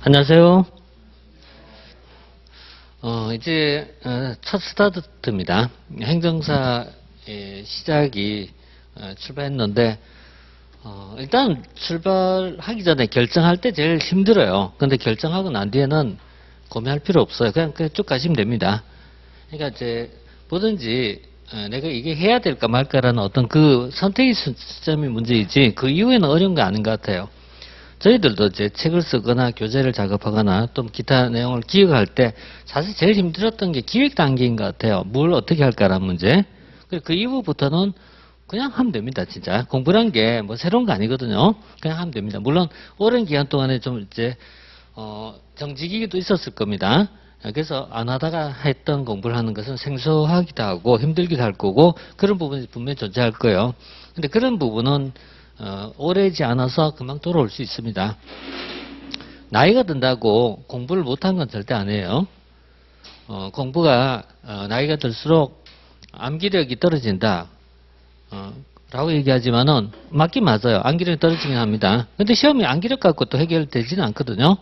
안녕하세요. 이제 첫 스타트입니다. 행정사의 시작이 출발했는데 일단 출발하기 전에 결정할 때 제일 힘들어요. 근데 결정하고 난 뒤에는 고민할 필요 없어요. 그냥 쭉 가시면 됩니다. 그러니까 이제 뭐든지 내가 이게 해야 될까 말까라는 어떤 그 선택의 시점이 문제이지 그 이후에는 어려운 거 아닌 것 같아요. 저희들도 이제 책을 쓰거나 교재를 작업하거나 또 기타 내용을 기획할 때 사실 제일 힘들었던 게 기획 단계인 것 같아요. 뭘 어떻게 할까라는 문제. 그 이후부터는 그냥 하면 됩니다, 진짜. 공부란 게 뭐 새로운 거 아니거든요. 그냥 하면 됩니다. 물론 오랜 기간 동안에 좀 이제 정직이기도 있었을 겁니다. 그래서 안 하다가 했던 공부를 하는 것은 생소하기도 하고 힘들기도 할 거고 그런 부분이 분명히 존재할 거예요. 근데 그런 부분은 오래지 않아서 금방 돌아올 수 있습니다. 나이가 든다고 공부를 못한 건 절대 아니에요. 공부가 나이가 들수록 암기력이 떨어진다 라고 얘기하지만은 맞긴 맞아요. 암기력이 떨어지긴 합니다. 근데 시험이 암기력 갖고 또 해결되지는 않거든요.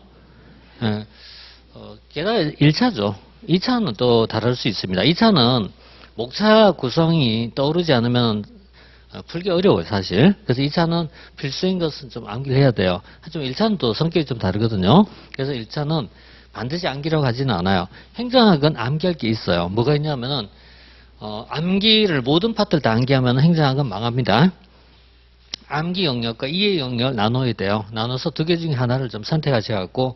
게다가 1차죠. 2차는 또 다를 수 있습니다. 2차는 목차 구성이 떠오르지 않으면 풀기 어려워요, 사실. 그래서 2차는 필수인 것은 좀 암기를 해야 돼요. 하지만 1차는 또 성격이 좀 다르거든요. 그래서 1차는 반드시 암기라고 하지는 않아요. 행정학은 암기할 게 있어요. 뭐가 있냐면은, 암기를 모든 파트를 다 암기하면 행정학은 망합니다. 암기 영역과 이해 영역을 나눠야 돼요. 나눠서 두 개 중에 하나를 좀 선택하셔갖고,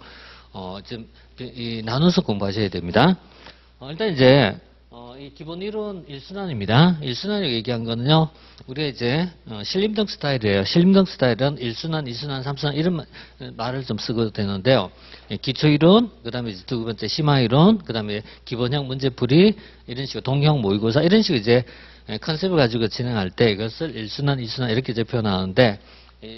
좀, 나눠서 공부하셔야 됩니다. 일단 이제, 이 기본 이론 1순환입니다. 1순환이라고 얘기한 거는요, 우리가 이제, 신림동 스타일이에요. 신림동 스타일은 1순환, 2순환, 3순환 이런 말을 좀 쓰고 되는데요. 기초 이론, 그 다음에 두 번째 심화 이론, 그 다음에 기본형 문제풀이, 이런 식으로 동형 모의고사, 이런 식으로 이제 컨셉을 가지고 진행할 때 이것을 1순환, 2순환 이렇게 이제 표현하는데,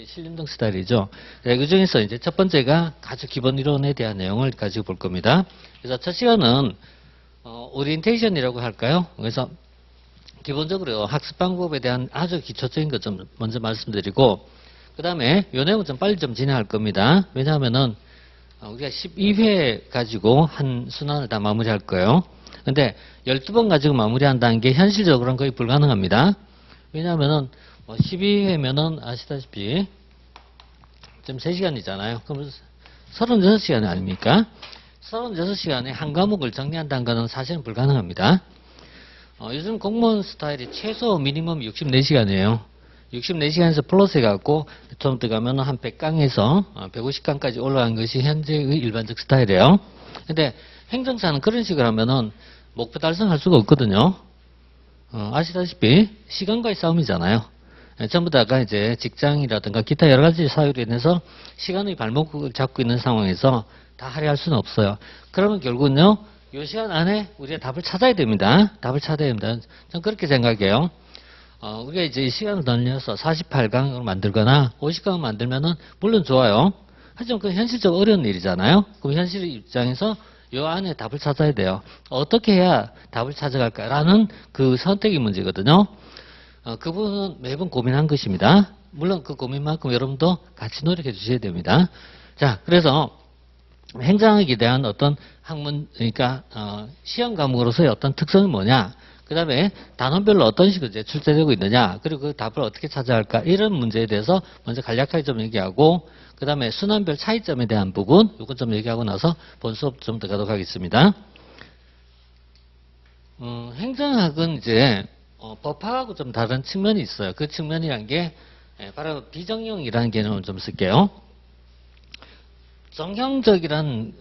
신림동 스타일이죠. 그 중에서 이제 첫 번째가 아주 기본 이론에 대한 내용을 가지고 볼 겁니다. 그래서 첫 시간은 오리엔테이션이라고 할까요? 그래서 기본적으로 학습 방법에 대한 아주 기초적인 것 좀 먼저 말씀드리고 그 다음에 이 내용은 좀 빨리 좀 진행할 겁니다. 왜냐하면은 우리가 12회 가지고 한 순환을 다 마무리할 거예요. 근데 12번 가지고 마무리한다는 게 현실적으로는 거의 불가능합니다. 왜냐하면은 12회면은 아시다시피 지금 3시간이잖아요. 그럼 36시간이 아닙니까? 36시간에 한 과목을 정리한다는 것은 사실은 불가능합니다. 요즘 공무원 스타일이 최소 미니멈 64시간이에요. 64시간에서 플러스 해갖고 좀 들어가면 한 100강에서 150강까지 올라간 것이 현재의 일반적 스타일이에요. 근데 행정사는 그런 식으로 하면은 목표 달성할 수가 없거든요. 아시다시피 시간과의 싸움이잖아요. 전부 다가 이제 직장이라든가 기타 여러 가지 사유로 인해서 시간의 발목을 잡고 있는 상황에서 다 할애할 수는 없어요. 그러면 결국은요, 이 시간 안에 우리가 답을 찾아야 됩니다. 답을 찾아야 됩니다. 저는 그렇게 생각해요. 우리가 이제 이 시간을 늘려서 48강으로 만들거나 50강을 만들면은 물론 좋아요. 하지만 그 현실적으로 어려운 일이잖아요. 그럼 현실 입장에서 이 안에 답을 찾아야 돼요. 어떻게 해야 답을 찾아갈까라는 그 선택의 문제거든요. 그 부분은 매번 고민한 것입니다. 물론 그 고민만큼 여러분도 같이 노력해 주셔야 됩니다. 자, 그래서 행정학에 대한 어떤 학문, 그러니까 시험 과목으로서의 어떤 특성이 뭐냐, 그 다음에 단원별로 어떤 식으로 이제 출제되고 있느냐, 그리고 그 답을 어떻게 찾아야 할까, 이런 문제에 대해서 먼저 간략하게 좀 얘기하고, 그 다음에 순환별 차이점에 대한 부분, 이건 좀 얘기하고 나서 본 수업 좀 들어가도록 하겠습니다. 행정학은 이제 법학하고 좀 다른 측면이 있어요. 그 측면이란 게 바로 비정형이라는 개념을 좀 쓸게요. 정형적이란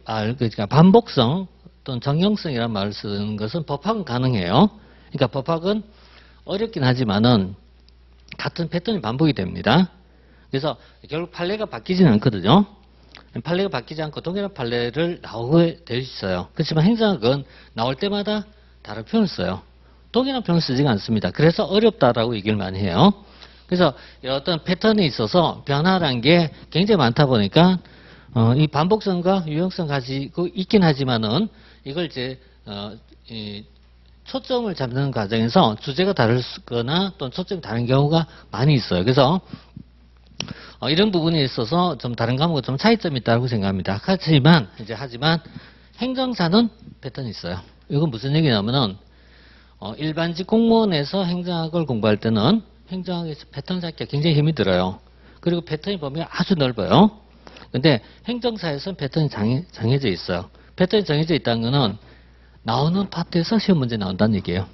말, 그러니까 반복성 또는 정형성이라는 말을 쓰는 것은 법학은 가능해요. 그러니까 법학은 어렵긴 하지만은 같은 패턴이 반복이 됩니다. 그래서 결국 판례가 바뀌지는 않거든요. 판례가 바뀌지 않고 동일한 판례를 나오게 될 수 있어요. 그렇지만 행정학은 나올 때마다 다른 표현을 써요. 동일한 표현을 쓰지가 않습니다. 그래서 어렵다라고 얘기를 많이 해요. 그래서 어떤 패턴에 있어서 변화라는 게 굉장히 많다 보니까 이 반복성과 유형성 가지고 있긴 하지만은 이걸 이제 이 초점을 잡는 과정에서 주제가 다르거나 또는 초점이 다른 경우가 많이 있어요. 그래서 이런 부분에 있어서 좀 다른 과목과 좀 차이점이 있다고 생각합니다. 하지만 행정사는 패턴이 있어요. 이건 무슨 얘기냐면은 일반직 공무원에서 행정학을 공부할 때는 행정학에서 패턴 잡기가 굉장히 힘이 들어요. 그리고 패턴이 범위가 아주 넓어요. 근데 행정사에서는 패턴이 정해져 있어요. 패턴이 정해져 있다는 거는 나오는 파트에서 시험 문제 나온다는 얘기예요.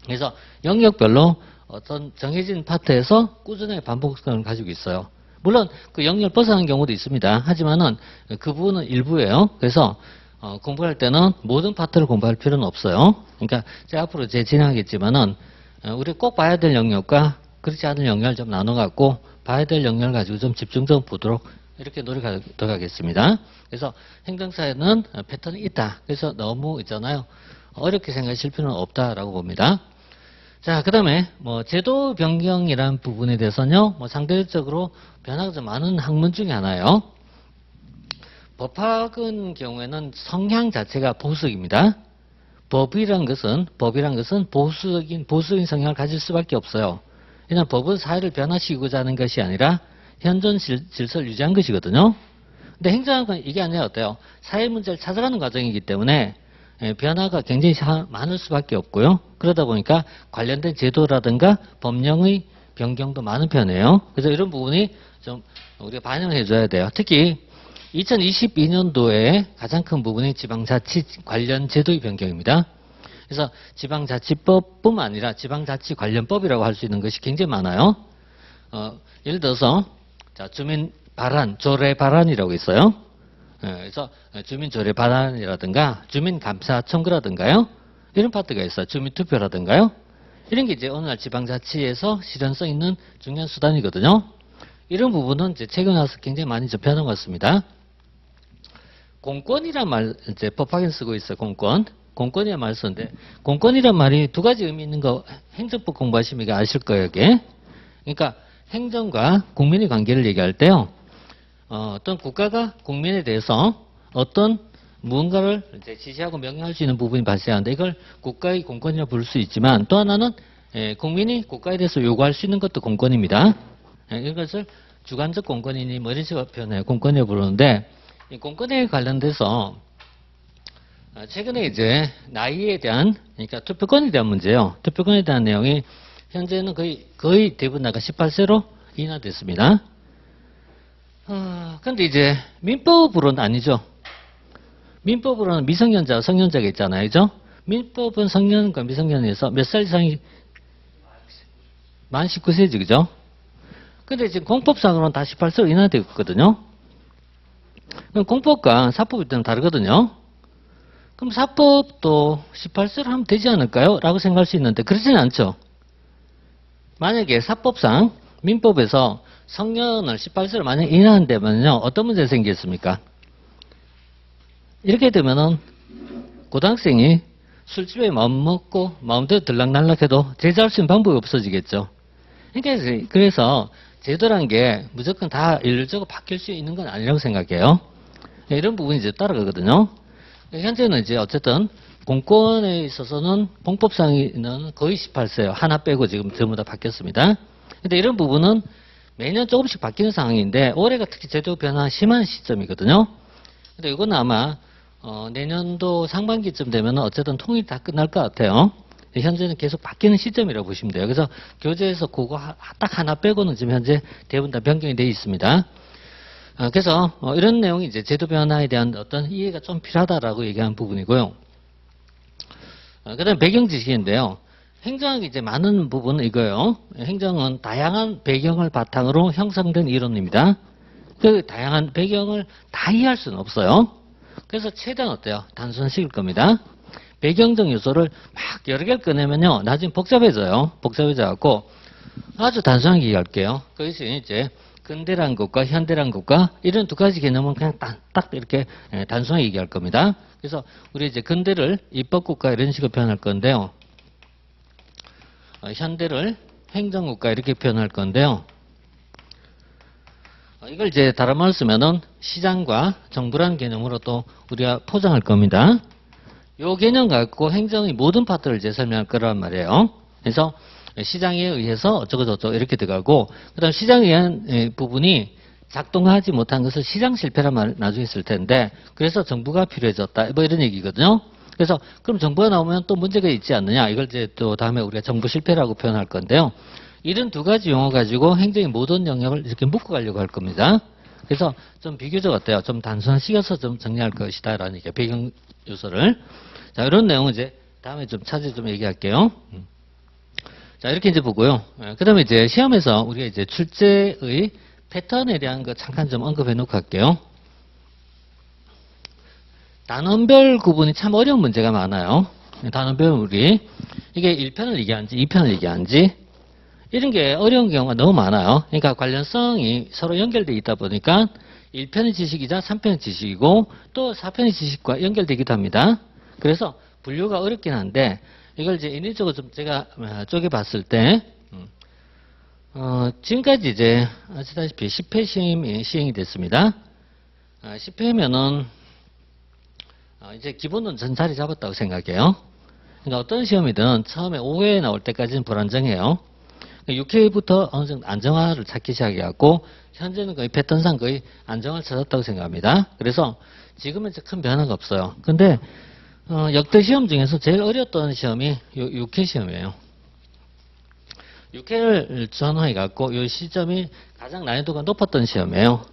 그래서 영역별로 어떤 정해진 파트에서 꾸준하게 반복성을 가지고 있어요. 물론 그 영역을 벗어나는 경우도 있습니다. 하지만은 그 부분은 일부예요. 그래서 공부할 때는 모든 파트를 공부할 필요는 없어요. 그러니까 제가 앞으로 진행하겠지만은 우리 꼭 봐야 될 영역과 그렇지 않은 영역을 좀 나눠갖고 봐야 될 영역을 가지고 좀 집중적으로 보도록 이렇게 노력하도록 하겠습니다. 그래서 행정사에는 패턴이 있다. 그래서 너무 있잖아요. 어렵게 생각하실 필요는 없다라고 봅니다. 자, 그 다음에 제도 변경이라는 부분에 대해서는요, 상대적으로 변화가 좀 많은 학문 중에 하나예요. 법학은 경우에는 성향 자체가 보수적입니다. 법이란 것은 보수적인 성향을 가질 수밖에 없어요. 왜냐하면 법은 사회를 변화시키고자 하는 것이 아니라 현존 질서를 유지한 것이거든요. 근데 행정학은 이게 아니라 어때요? 사회 문제를 찾아가는 과정이기 때문에 변화가 굉장히 많을 수밖에 없고요. 그러다 보니까 관련된 제도라든가 법령의 변경도 많은 편이에요. 그래서 이런 부분이 좀 우리가 반영을 해줘야 돼요. 특히 2022년도에 가장 큰 부분이 지방자치 관련 제도의 변경입니다. 그래서 지방자치법뿐만 아니라 지방자치 관련법이라고 할 수 있는 것이 굉장히 많아요. 예를 들어서 주민 발안, 조례 발안이라고 있어요. 그래서 주민 조례 발안이라든가 주민 감사 청구라든가요. 이런 파트가 있어요. 주민 투표라든가요. 이런 게 이제 오늘날 지방자치에서 실현성 있는 중요한 수단이거든요. 이런 부분은 이제 최근 와서 굉장히 많이 좀 변한 것 같습니다. 공권이란 말 이제 법학에 쓰고 있어요. 공권이란 말 쓰는데 공권이란 말이 두 가지 의미 있는 거 행정법 공부하시면 아실 거예요. 이게. 그러니까 행정과 국민의 관계를 얘기할 때요. 어떤 국가가 국민에 대해서 어떤 무언가를 이제 지시하고 명령할 수 있는 부분이 발생하는데 이걸 국가의 공권이라고 부를 수 있지만 또 하나는 국민이 국가에 대해서 요구할 수 있는 것도 공권입니다. 이것을 주관적 공권이니 뭐 이런 식으로 표현해요. 공권이라고 부르는데 이 공권에 관련돼서 최근에 이제 나이에 대한 그러니까 투표권에 대한 문제예요. 투표권에 대한 내용이 현재는 거의 대부분 나가 18세로 인하됐습니다. 근데 이제 민법으로는 아니죠. 민법으로는 미성년자, 성년자가 있잖아요. 그죠? 민법은 성년과 미성년에서 몇 살 이상이 만 19세지, 그죠? 근데 지금 공법상으로는 다 18세로 인하되어 있거든요. 그럼 공법과 사법이 좀 다르거든요. 그럼 사법도 18세로 하면 되지 않을까요? 라고 생각할 수 있는데 그렇지는 않죠. 만약에 사법상 민법에서 성년을 18세로 만약 인하한다면요. 어떤 문제가 생기겠습니까? 이렇게 되면은 고등학생이 술집에 마음 먹고 마음대로 들락날락해도 제재할 수 있는 방법이 없어지겠죠. 그러니까 그래서 제도란 게 무조건 다 일률적으로 바뀔 수 있는 건 아니라고 생각해요. 이런 부분이 이제 따라가거든요. 현재는 이제 어쨌든 공권에 있어서는 공법상에는 거의 18세요. 하나 빼고 지금 전부 다 바뀌었습니다. 근데 이런 부분은 매년 조금씩 바뀌는 상황인데 올해가 특히 제도 변화 심한 시점이거든요. 근데 이거는 아마 내년도 상반기쯤 되면 어쨌든 통일이 다 끝날 것 같아요. 현재는 계속 바뀌는 시점이라고 보시면 돼요. 그래서 교재에서 그거 딱 하나 빼고는 지금 현재 대부분 다 변경이 되어 있습니다. 그래서 이런 내용이 이제 제도 변화에 대한 어떤 이해가 좀 필요하다라고 얘기하는 부분이고요. 그다음에 배경 지식인데요. 행정학이 이제 많은 부분은 이거예요. 행정은 다양한 배경을 바탕으로 형성된 이론입니다. 그 다양한 배경을 다 이해할 수는 없어요. 그래서 최대한 어때요? 단순시킬 겁니다. 배경적 요소를 막 여러 개를 꺼내면요. 나중에 복잡해져요. 복잡해져갖고 아주 단순하게 얘기할게요. 그것이 이제 근대란 것과 현대란 것과 이런 두 가지 개념은 그냥 딱 이렇게 단순하게 얘기할 겁니다. 그래서 우리 이제 근대를 입법국가 이런 식으로 표현할 건데요. 현대를 행정국가 이렇게 표현할 건데요. 이걸 이제 다른 말로 쓰면은 시장과 정부라는 개념으로 또 우리가 포장할 겁니다. 요 개념 갖고 행정의 모든 파트를 이제 설명할 거란 말이에요. 그래서 시장에 의해서 어쩌고저쩌고 이렇게 들어가고, 그 다음 시장에 의한 부분이 작동하지 못한 것을 시장 실패란 말을 나중에 쓸 텐데, 그래서 정부가 필요해졌다. 뭐 이런 얘기거든요. 그래서 그럼 정부가 나오면 또 문제가 있지 않느냐. 이걸 이제 또 다음에 우리가 정부 실패라고 표현할 건데요. 이런 두 가지 용어 가지고 행정의 모든 영역을 이렇게 묶어가려고 할 겁니다. 그래서 좀 비교적 어때요? 좀 단순화시켜서 좀 정리할 것이다. 라는 게 배경 요소를. 자, 이런 내용은 이제 다음에 좀 차례 좀 얘기할게요. 자, 이렇게 이제 보고요. 그 다음에 이제 시험에서 우리가 이제 출제의 패턴에 대한 거 잠깐 좀 언급해 놓고 할게요. 단원별 구분이 참 어려운 문제가 많아요. 단원별 우리 이게 1편을 얘기하는지 2편을 얘기하는지 이런 게 어려운 경우가 너무 많아요. 그러니까 관련성이 서로 연결되어 있다 보니까 1편의 지식이자 3편의 지식이고 또 4편의 지식과 연결되기도 합니다. 그래서 분류가 어렵긴 한데 이걸 이제 인위적으로 좀 제가 쪼개봤을 때 지금까지 이제 아시다시피 10회 시험이 시행이 됐습니다. 10회면은 이제 기본은 전 자리 잡았다고 생각해요. 그러니까 어떤 시험이든 처음에 5회 나올 때까지는 불안정해요. 6회부터 어느 정도 안정화를 찾기 시작해갖고 현재는 거의 패턴상 거의 안정을 찾았다고 생각합니다. 그래서 지금은 이제 큰 변화가 없어요. 근데 역대 시험 중에서 제일 어려웠던 시험이 6회 시험이에요. 6회를 전화해갖고 이 시점이 가장 난이도가 높았던 시험이에요.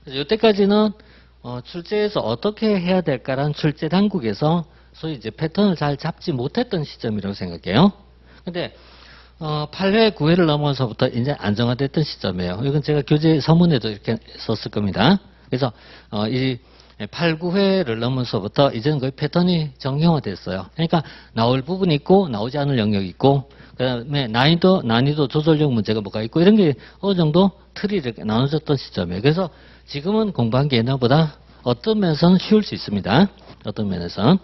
그래서 이때까지는 출제에서 어떻게 해야 될까라는 출제 당국에서 소위 이제 패턴을 잘 잡지 못했던 시점이라고 생각해요. 근데 8회, 9회를 넘어서부터 이제 안정화됐던 시점이에요. 이건 제가 교재 서문에도 이렇게 썼을 겁니다. 그래서 이 8, 9회를 넘어서부터 이제는 거의 패턴이 정형화됐어요. 그러니까 나올 부분이 있고 나오지 않을 영역이 있고 그다음에 난이도 조절력 문제가 뭐가 있고 이런 게 어느 정도 틀이 이렇게 나눠졌던 시점이에요. 그래서 지금은 공부한 게 옛날보다 어떤 면에서는 쉬울 수 있습니다. 어떤 면에서는.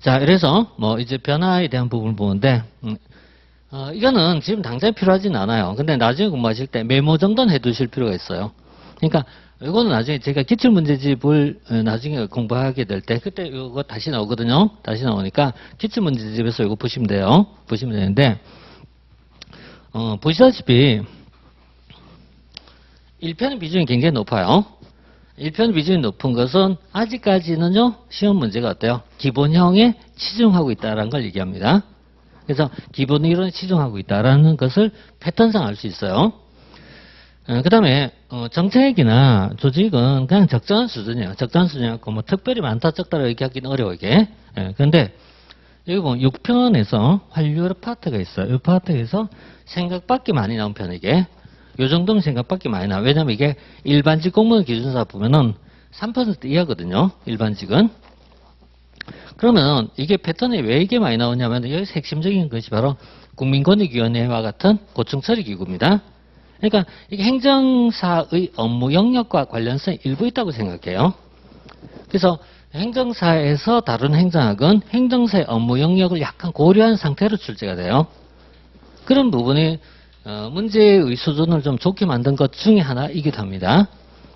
자, 그래서 뭐 이제 변화에 대한 부분을 보는데 이거는 지금 당장 필요하진 않아요. 근데 나중에 공부하실 때 메모 정도는 해두실 필요가 있어요. 그러니까 이거는 나중에 제가 기출문제집을 나중에 공부하게 될 때 그때 이거 다시 나오거든요. 다시 나오니까 기출문제집에서 이거 보시면 돼요. 보시면 되는데 보시다시피 1편의 비중이 굉장히 높아요. 1편 비중이 높은 것은 아직까지는요 시험 문제가 어때요? 기본형에 치중하고 있다는 걸 얘기합니다. 그래서 기본 이론에 치중하고 있다는 것을 패턴상 알 수 있어요. 그 다음에 정책이나 조직은 그냥 적정한 수준이에요. 적정한 수준이고 뭐 특별히 많다 적다라고 얘기하기는 어려워 이게. 그런데 여기 보면 6편에서 활류 파트가 있어요. 이 파트에서 생각밖에 많이 나온 편 이게. 요 정도면 생각밖에 많이 나와요. 왜냐면 이게 일반직 공무원 기준사 보면은 3% 이하거든요. 일반직은. 그러면 이게 패턴이 왜 이게 많이 나오냐면 여기서 핵심적인 것이 바로 국민권익위원회와 같은 고충처리기구입니다. 그러니까 이게 행정사의 업무 영역과 관련성이 일부 있다고 생각해요. 그래서 행정사에서 다룬 행정학은 행정사의 업무 영역을 약간 고려한 상태로 출제가 돼요. 그런 부분이 문제의 수준을 좀 좋게 만든 것 중에 하나이기도 합니다.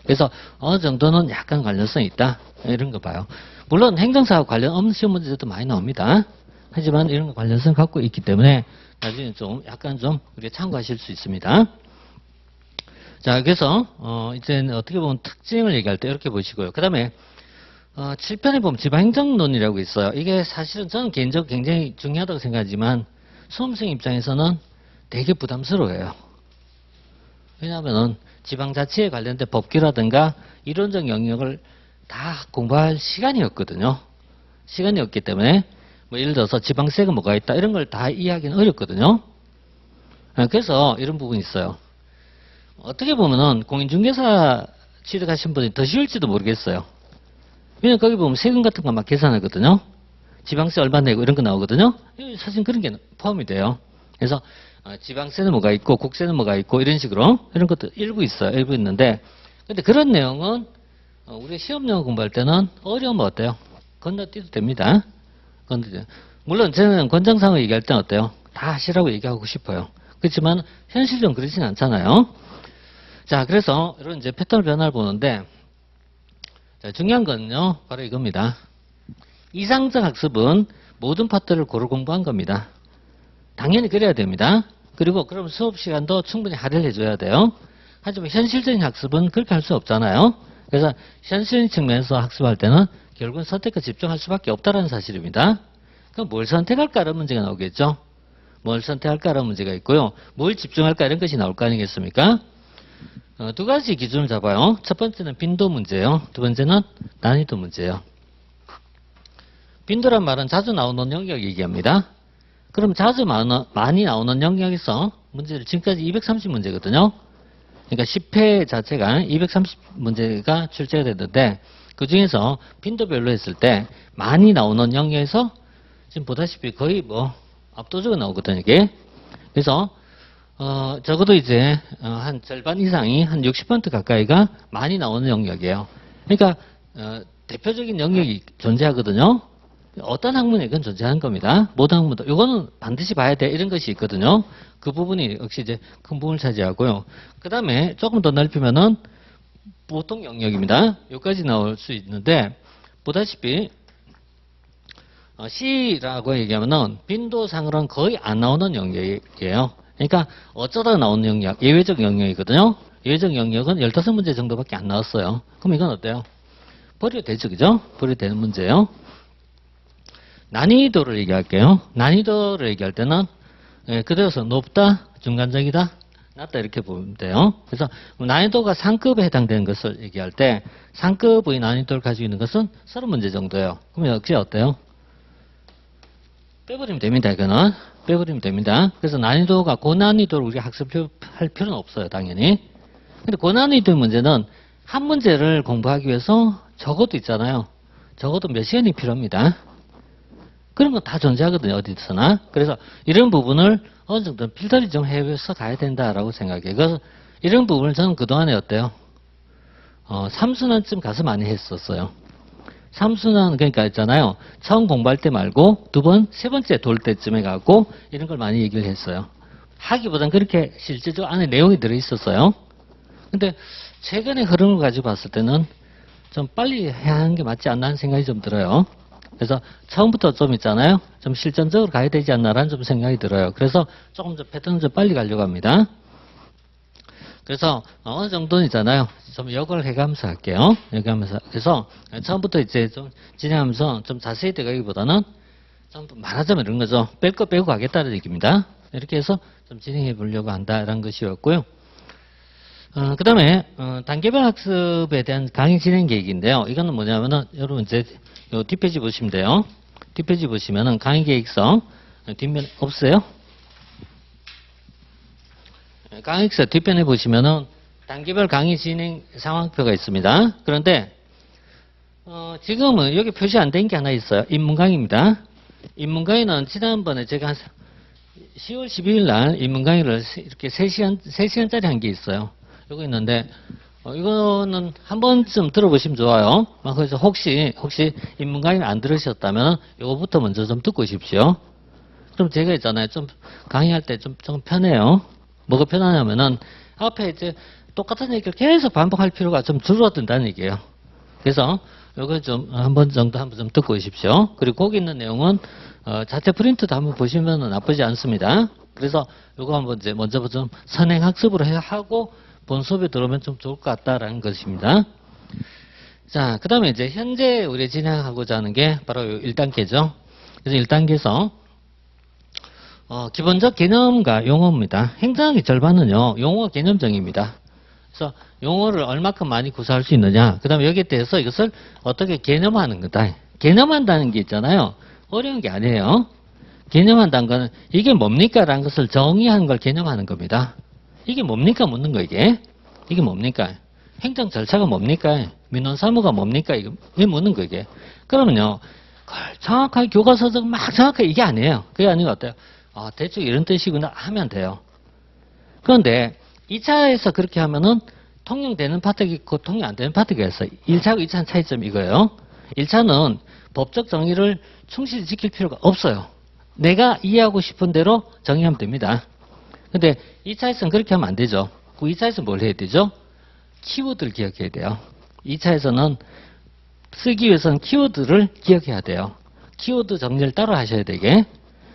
그래서 어느 정도는 약간 관련성이 있다. 이런 거 봐요. 물론 행정사와 관련 없는 시험 문제도 많이 나옵니다. 하지만 이런 거 관련성 갖고 있기 때문에 나중에 좀 약간 좀 우리가 참고하실 수 있습니다. 자, 그래서 이제 어떻게 보면 특징을 얘기할 때 이렇게 보시고요. 그 다음에 7편에 보면 지방행정론이라고 있어요. 이게 사실은 저는 개인적으로 굉장히 중요하다고 생각하지만 수험생 입장에서는 되게 부담스러워요. 왜냐하면 지방자치에 관련된 법규라든가 이론적 영역을 다 공부할 시간이 없거든요. 시간이 없기 때문에 뭐 예를 들어서 지방세가 뭐가 있다 이런 걸 다 이해하기는 어렵거든요. 그래서 이런 부분이 있어요. 어떻게 보면은 공인중개사 취득하신 분이 더 쉬울지도 모르겠어요. 왜냐면 거기 보면 세금 같은 거 막 계산하거든요. 지방세 얼마 내고 이런 거 나오거든요. 사실 그런 게 포함이 돼요. 그래서 지방세는 뭐가 있고 국세는 뭐가 있고 이런 식으로 이런 것도 일부 있어요. 일부 있는데 근데 그런 내용은 우리 시험 영어 공부할 때는 어려우면 어때요? 건너뛰도 됩니다. 물론 저는 권장상을 얘기할 때는 어때요? 다 하시라고 얘기하고 싶어요. 그렇지만 현실적으로 그렇진 않잖아요. 자, 그래서 이런 이제 패턴 변화를 보는데 자, 중요한 건요 바로 이겁니다. 이상적 학습은 모든 파트를 고루 공부한 겁니다. 당연히 그래야 됩니다. 그리고 그럼 수업 시간도 충분히 할애를 해줘야 돼요. 하지만 현실적인 학습은 그렇게 할 수 없잖아요. 그래서 현실적인 측면에서 학습할 때는 결국은 선택과 집중할 수밖에 없다는 사실입니다. 그럼 뭘 선택할까라는 문제가 나오겠죠. 뭘 선택할까라는 문제가 있고요. 뭘 집중할까 이런 것이 나올 거 아니겠습니까? 두 가지 기준을 잡아요. 첫 번째는 빈도 문제예요. 두 번째는 난이도 문제예요. 빈도란 말은 자주 나오는 영역 얘기합니다. 그럼 자주 많이 나오는 영역에서 문제를 지금까지 230문제거든요. 그러니까 10회 자체가 230문제가 출제가 됐는데 그 중에서 빈도별로 했을 때 많이 나오는 영역에서 지금 보다시피 거의 압도적으로 나오거든요, 이게. 그래서 적어도 이제 한 절반 이상이 한 60% 가까이가 많이 나오는 영역이에요. 그러니까 대표적인 영역이 존재하거든요. 어떤 학문이건 존재하는 겁니다. 모든 학문도 이거는 반드시 봐야 돼 이런 것이 있거든요. 그 부분이 역시 이제 큰 부분을 차지하고요. 그 다음에 조금 더 넓히면은 보통 영역입니다. 여기까지 나올 수 있는데 보다시피 C라고 얘기하면은 빈도상으로는 거의 안 나오는 영역이에요. 그러니까 어쩌다 나오는 영역, 예외적 영역이거든요. 예외적 영역은 15문제 정도밖에 안 나왔어요. 그럼 이건 어때요? 버려도 되죠, 그죠? 버려도 되는 문제예요. 난이도를 얘기할게요. 난이도를 얘기할 때는 그대로서 높다, 중간적이다, 낮다 이렇게 보면 돼요. 그래서 난이도가 상급에 해당되는 것을 얘기할 때 상급의 난이도를 가지고 있는 것은 30문제 정도예요. 그러면 역시 어때요? 빼버리면 됩니다. 이거는 빼버리면 됩니다. 그래서 난이도가 고난이도를 우리가 학습할 필요는 없어요. 당연히. 근데 고난이도 문제는 한 문제를 공부하기 위해서 적어도 있잖아요. 적어도 몇 시간이 필요합니다. 그런 건 다 존재하거든요. 어디서나. 그래서 이런 부분을 어느 정도 필터링 좀 해서 가야 된다라고 생각해요. 그래서 이런 부분을 저는 그동안에 어때요? 3순환쯤 가서 많이 했었어요. 3순환 그러니까 있잖아요. 처음 공부할 때 말고 두 번, 세 번째 돌 때쯤에 가고 이런 걸 많이 얘기를 했어요. 하기보단 그렇게 실제적으로 안에 내용이 들어있었어요. 근데 최근의 흐름을 가지고 봤을 때는 좀 빨리 해야 하는 게 맞지 않나 하는 생각이 좀 들어요. 그래서 처음부터 좀 있잖아요. 좀 실전적으로 가야 되지 않나라는 좀 생각이 들어요. 그래서 조금 더 패턴을 좀 빨리 가려고 합니다. 그래서 어느 정도는 있잖아요. 좀 역을 해가면서 할게요. 해가면서. 그래서 처음부터 이제 좀 진행하면서 좀 자세히 들어가기보다는 좀 말하자면 이런 거죠. 뺄 거 빼고 가겠다는 얘기입니다. 이렇게 해서 좀 진행해 보려고 한다라는 것이었고요. 그 다음에 단계별 학습에 대한 강의 진행 계획인데요. 이거는 뭐냐면은 여러분 이제 요 뒷페이지 보시면 돼요. 뒷페이지 보시면은 강의 계획서 뒷면 없어요? 강의 계획서 뒷편에 보시면은 단계별 강의 진행 상황표가 있습니다. 그런데 지금은 여기 표시 안 된 게 하나 있어요. 입문 강의입니다. 입문 강의는 지난번에 제가 한 10월 12일 날 입문 강의를 이렇게 3시간짜리 한 게 있어요. 이거 있는데 이거는 한 번쯤 들어보시면 좋아요. 그래서 혹시 입문 강의를 안 들으셨다면 이거부터 먼저 좀 듣고 오십시오. 그럼 제가 있잖아요. 좀 강의할 때 좀 편해요. 뭐가 편하냐면은 앞에 이제 똑같은 얘기를 계속 반복할 필요가 좀 줄어든다는 얘기예요. 그래서 이거 좀 한 번 정도 한번 좀 듣고 오십시오. 그리고 거기 있는 내용은 자체 프린트도 한번 보시면 나쁘지 않습니다. 그래서 이거 한번 이제 먼저 좀 선행 학습으로 하고 본 수업에 들어오면 좀 좋을 것 같다라는 것입니다. 자, 그 다음에 이제 현재 우리 진행하고자 하는 게 바로 1단계죠. 그래서 1단계에서 기본적 개념과 용어입니다. 행정학의 절반은요, 용어 개념정의입니다. 그래서 용어를 얼마큼 많이 구사할 수 있느냐. 그 다음에 여기에 대해서 이것을 어떻게 개념화하는 거다. 개념한다는 게 있잖아요. 어려운 게 아니에요. 개념한다는 거는 이게 뭡니까? 라는 것을 정의하는 걸 개념하는 겁니다. 이게 뭡니까? 묻는 거, 이게. 이게 뭡니까? 행정 절차가 뭡니까? 민원 사무가 뭡니까? 이게 묻는 거, 이게. 그러면요, 정확하게 교과서적 막 정확하게 이게 아니에요. 그게 아니고 어때요? 대충 이런 뜻이구나 하면 돼요. 그런데 2차에서 그렇게 하면은 통용되는 파트가 있고 통용 안 되는 파트가 있어요. 1차하고 2차는 차이점이 이거예요. 1차는 법적 정의를 충실히 지킬 필요가 없어요. 내가 이해하고 싶은 대로 정의하면 됩니다. 근데 2차에서는 그렇게 하면 안 되죠. 그 2차에서는 뭘 해야 되죠? 키워드를 기억해야 돼요. 2차에서는 쓰기 위해서는 키워드를 기억해야 돼요. 키워드 정리를 따로 하셔야 되게.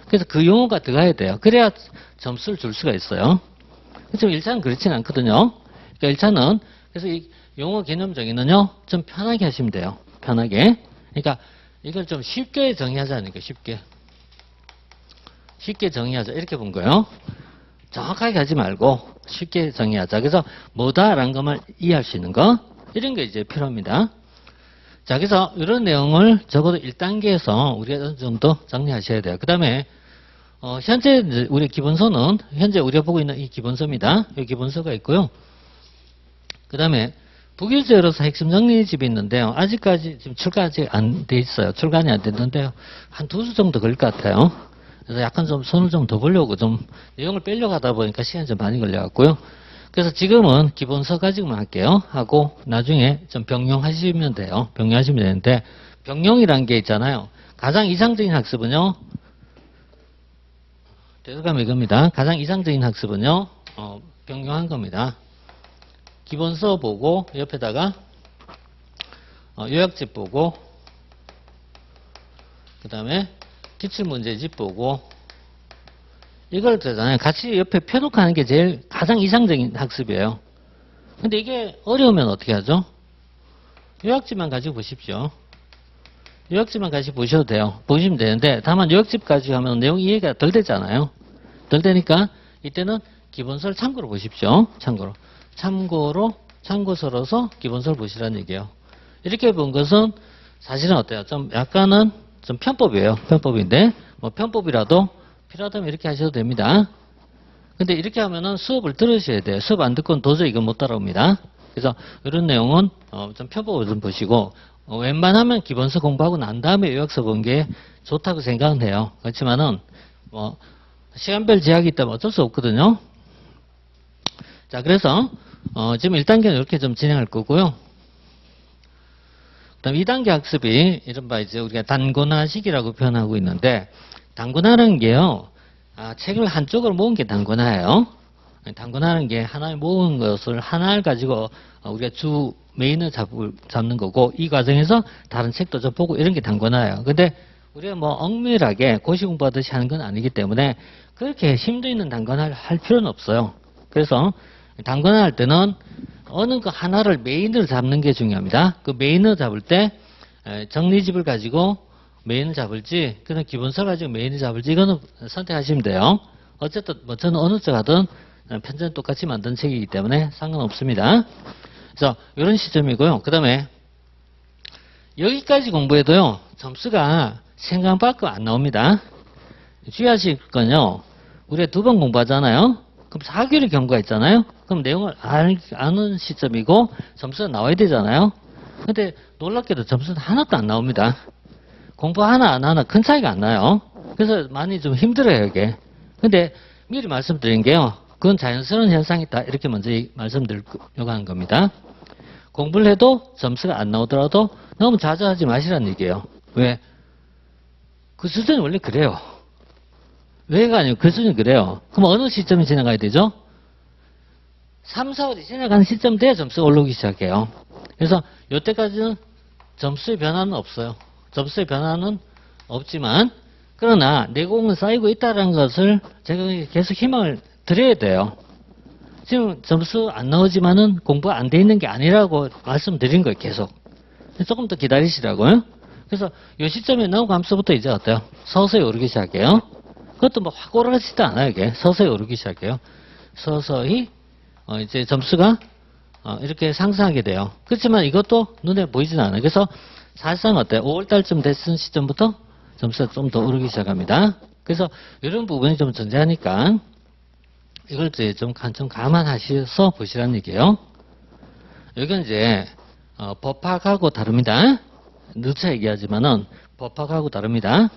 그래서 그 용어가 들어가야 돼요. 그래야 점수를 줄 수가 있어요. 그렇죠? 1차는 그렇지는 않거든요. 그러니까 1차는 그래서 이 용어 개념 정의는요, 좀 편하게 하시면 돼요. 편하게. 그러니까 이걸 좀 쉽게 정의하자는 게 쉽게 정의하자. 이렇게 본 거예요. 정확하게 하지 말고 쉽게 정의하자. 그래서 뭐다라는 것만 이해할 수 있는 거. 이런 게 이제 필요합니다. 자, 그래서 이런 내용을 적어도 1단계에서 우리가 어느 정도 정리하셔야 돼요. 그 다음에 현재 우리 기본서는 현재 우리가 보고 있는 이 기본서입니다. 이 기본서가 있고요. 그 다음에 부교재로서 핵심 정리집이 있는데요. 아직까지 지금 출가 아직 안 돼 있어요. 출간이 안 됐는데요. 한 2주 정도 걸릴 것 같아요. 그래서 약간 좀 손을 좀 더 보려고 좀 내용을 빼려고 하다 보니까 시간이 좀 많이 걸려갖고요. 그래서 지금은 기본서 가지고만 할게요. 하고 나중에 좀 병용하시면 돼요. 병용하시면 되는데 병용이란 게 있잖아요. 가장 이상적인 학습은요. 대답하면 이겁니다. 가장 이상적인 학습은요. 병용한 겁니다. 기본서 보고 옆에다가 요약집 보고 그 다음에 기출문제집 보고 이걸 되잖아요. 같이 옆에 펴놓고 하는 게 제일 가장 이상적인 학습이에요. 근데 이게 어려우면 어떻게 하죠? 요약집만 가지고 보십시오. 요약집만 가지고 보셔도 돼요. 보시면 되는데 다만 요약집 가지고 하면 내용 이해가 덜 되잖아요. 덜 되니까 이때는 기본서를 참고로 보십시오. 참고서로서 기본서를 보시라는 얘기예요. 이렇게 본 것은 사실은 어때요? 좀 약간은 좀 편법이에요. 편법인데 뭐 편법이라도 필요하다면 이렇게 하셔도 됩니다. 근데 이렇게 하면은 수업을 들으셔야 돼요. 수업 안 듣고는 도저히 이건 못 따라옵니다. 그래서 이런 내용은 좀 편법을 좀 보시고 웬만하면 기본서 공부하고 난 다음에 요약서 본 게 좋다고 생각은 해요. 그렇지만은 뭐 시간별 제약이 있다면 어쩔 수 없거든요. 자, 그래서 지금 1단계는 이렇게 좀 진행할 거고요. 그 다음 2단계 학습이 이른바 이제 우리가 단권화식이라고 표현하고 있는데 단권화라는 게요. 책을 한쪽으로 모은 게 단권화예요. 단권화라는 게 하나에 모은 것을 하나를 가지고 우리가 주 메인을 잡는 거고 이 과정에서 다른 책도 좀 보고 이런 게 단권화예요. 근데 우리가 뭐 엄밀하게 고시 공부하듯이 하는 건 아니기 때문에 그렇게 힘도 있는 단권화를 할 필요는 없어요. 그래서 단권화 할 때는 어느 거 하나를 메인으로 잡는 게 중요합니다. 그 메인을 잡을 때 정리집을 가지고 메인을 잡을지 그냥 기본서를 가지고 메인을 잡을지 이거는 선택하시면 돼요. 어쨌든 뭐 저는 어느 쪽 하든 편제는 똑같이 만든 책이기 때문에 상관없습니다. 그래서 이런 시점이고요. 그 다음에 여기까지 공부해도요. 점수가 생각 밖으로 안 나옵니다. 주의하실 건요. 우리가 2번 공부하잖아요. 그럼 4교리 경고가 있잖아요. 그럼 내용을 아는 시점이고 점수가 나와야 되잖아요. 근데 놀랍게도 점수는 하나도 안 나옵니다. 공부 하나 안 하나 큰 차이가 안 나요. 그래서 많이 좀 힘들어요, 이게. 근데 미리 말씀드린 게요. 그건 자연스러운 현상이다. 이렇게 먼저 말씀드리려고 하는 겁니다. 공부를 해도 점수가 안 나오더라도 너무 자제하지 마시라는 얘기예요. 왜? 그 수준이 원래 그래요. 왜가 아니고 그 수준이 그래요. 그럼 어느 시점에 지나가야 되죠? 3, 4월이 지나가는 시점 돼야 점수가 올라오기 시작해요. 그래서 이때까지는 점수의 변화는 없어요. 점수의 변화는 없지만 그러나 내공은 쌓이고 있다는 것을 제가 계속 희망을 드려야 돼요. 지금 점수 안 나오지만은 공부가 안 돼 있는 게 아니라고 말씀드린 거예요. 계속. 조금 더 기다리시라고요. 그래서 이 시점에 넘어가면서부터 이제 어때요? 서서히 오르기 시작해요. 그것도 뭐 확 오르지도 않아요. 이게 서서히 오르기 시작해요. 서서히 이제 점수가 이렇게 상승하게 돼요. 그렇지만 이것도 눈에 보이지는 않아요. 그래서 사실상 어때요? 5월달쯤 됐은 시점부터 점수가 좀 더 오르기 시작합니다. 그래서 이런 부분이 좀 존재하니까 이걸 이제 좀 감안하셔서 보시라는 얘기예요. 여기는 이제 법학하고 다릅니다. 누차 얘기하지만은 법학하고 다릅니다.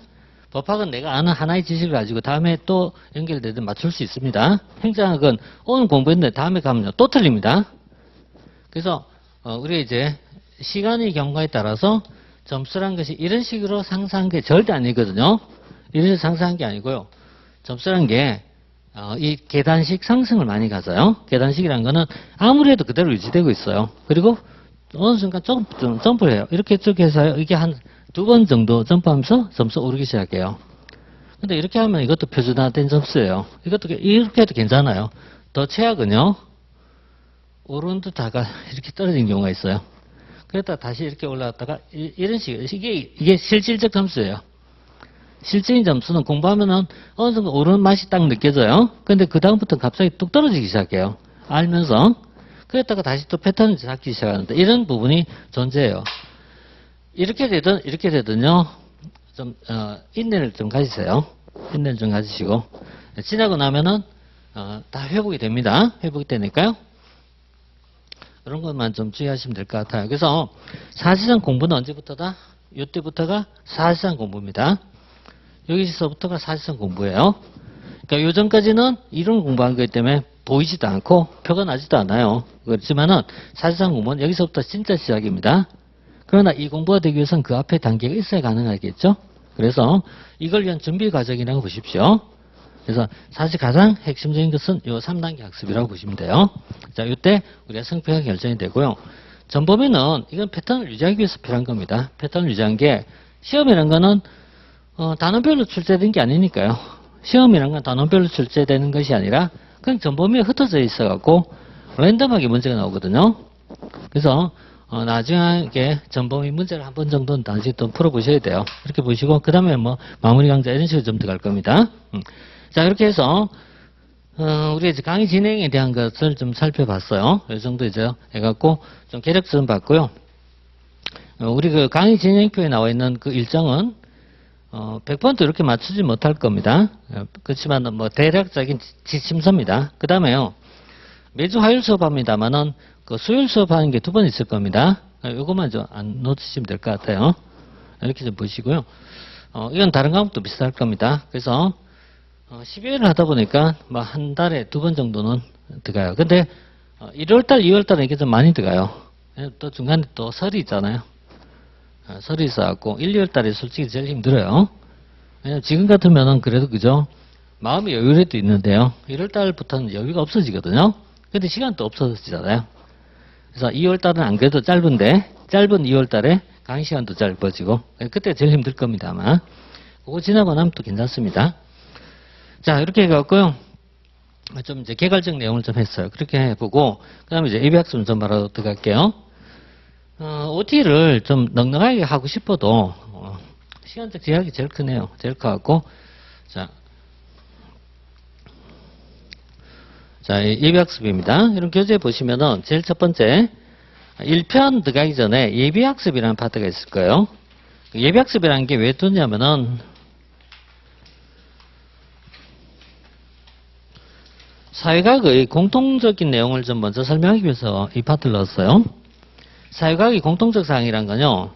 법학은 내가 아는 하나의 지식을 가지고 다음에 또 연결되든 맞출 수 있습니다. 행정학은 오늘 공부했는데 다음에 가면요 또 틀립니다. 그래서 우리가 이제 시간의 경과에 따라서 점수란 것이 이런 식으로 상승한 게 절대 아니거든요. 이런 식으로 상승한 게 아니고요. 점수란 게 이 계단식 상승을 많이 가져요. 계단식이라는 거는 아무래도 그대로 유지되고 있어요. 그리고 어느 순간 점프를 해요. 이렇게 쭉 해서요. 이게 한 2번 정도 점프하면서 점수 오르기 시작해요. 근데 이렇게 하면 이것도 표준화된 점수예요. 이것도 이렇게 해도 괜찮아요. 더 최악은요. 오른 듯하가 이렇게 떨어진 경우가 있어요. 그랬다가 다시 이렇게 올라갔다가 이런 식이에요. 이게 실질적 점수예요. 실질적인 점수는 공부하면은 어느 정도 오르는 맛이 딱 느껴져요. 근데 그 다음부터 갑자기 뚝 떨어지기 시작해요. 알면서. 그랬다가 다시 또 패턴을 잡기 시작하는데 이런 부분이 존재해요. 이렇게 되든요. 좀 인내를 좀 가지세요. 인내를 좀 가지시고 지나고 나면은 다 회복이 됩니다. 회복이 되니까요. 이런 것만 좀 주의하시면 될 것 같아요. 그래서 사실상 공부는 언제부터다? 이때부터가 사실상 공부입니다. 여기서부터가 사실상 공부예요. 그러니까 요전까지는 이론 공부한 거기 때문에 보이지도 않고 표가 나지도 않아요. 그렇지만은 사실상 공부는 여기서부터 진짜 시작입니다. 그러나 이 공부가 되기 위해서는 그 앞에 단계가 있어야 가능하겠죠. 그래서 이걸 위한 준비 과정이라고 보십시오. 그래서 사실 가장 핵심적인 것은 요 3단계 학습이라고 보시면 돼요. 자, 이때 우리가 성패가 결정이 되고요. 전범위는 이건 패턴을 유지하기 위해서 필요한 겁니다. 패턴을 유지한 게 시험이라는 거는 단원별로 출제된 게 아니니까요. 시험이라는 건 단원별로 출제되는 것이 아니라 그냥 전범위에 흩어져 있어갖고 랜덤하게 문제가 나오거든요. 그래서 나중에 전범위 문제를 한 번 정도는 다시 또 풀어보셔야 돼요. 이렇게 보시고 그 다음에 뭐 마무리 강좌 이런 식으로 좀 들어갈 겁니다. 자, 이렇게 해서 우리 이제 강의 진행에 대한 것을 좀 살펴봤어요. 이 정도 이제 해갖고 좀 계략 좀 봤고요. 우리 그 강의 진행표에 나와 있는 그 일정은 100% 이렇게 맞추지 못할 겁니다. 그렇지만 뭐 대략적인 지침서입니다. 그 다음에요. 매주 화요일 수업합니다만은 그 수요일 수업하는 게 2번 있을 겁니다. 이것만 좀 안 놓치시면 될 것 같아요. 이렇게 좀 보시고요. 이건 다른 과목도 비슷할 겁니다. 그래서 12회를 하다 보니까 뭐 한 달에 2번 정도는 들어가요. 근데 1월달, 2월달은 이게 좀 많이 들어가요. 또 중간에 또 설이 있잖아요. 설이 있어갖고 1, 2월달에 솔직히 제일 힘들어요. 왜냐면 지금 같으면은 그래도 그죠? 마음의 여유라도 있는데요. 1월달부터는 여유가 없어지거든요. 근데 시간도 없어지잖아요. 그래서 2월달은 안 그래도 짧은데 짧은 2월달에 강의 시간도 짧아지고 그때 제일 힘들 겁니다 아마. 그거 지나고 나면 또 괜찮습니다. 자, 이렇게 해갖고요. 좀 이제 개괄적 내용을 좀 했어요. 그렇게 해보고, 그 다음에 이제 예비학습 좀 바로 들어갈게요. OT를 좀 넉넉하게 하고 싶어도, 시간적 제약이 제일 크네요. 제일 커갖고. 자, 예비학습입니다. 이런 교재 보시면은, 제일 첫 번째, 1편 들어가기 전에 예비학습이라는 파트가 있을 거예요. 예비학습이라는 게 왜 두냐면은, 사회과학의 공통적인 내용을 좀 먼저 설명하기 위해서 이 파트를 넣었어요. 사회과학의 공통적 사항이란 건요.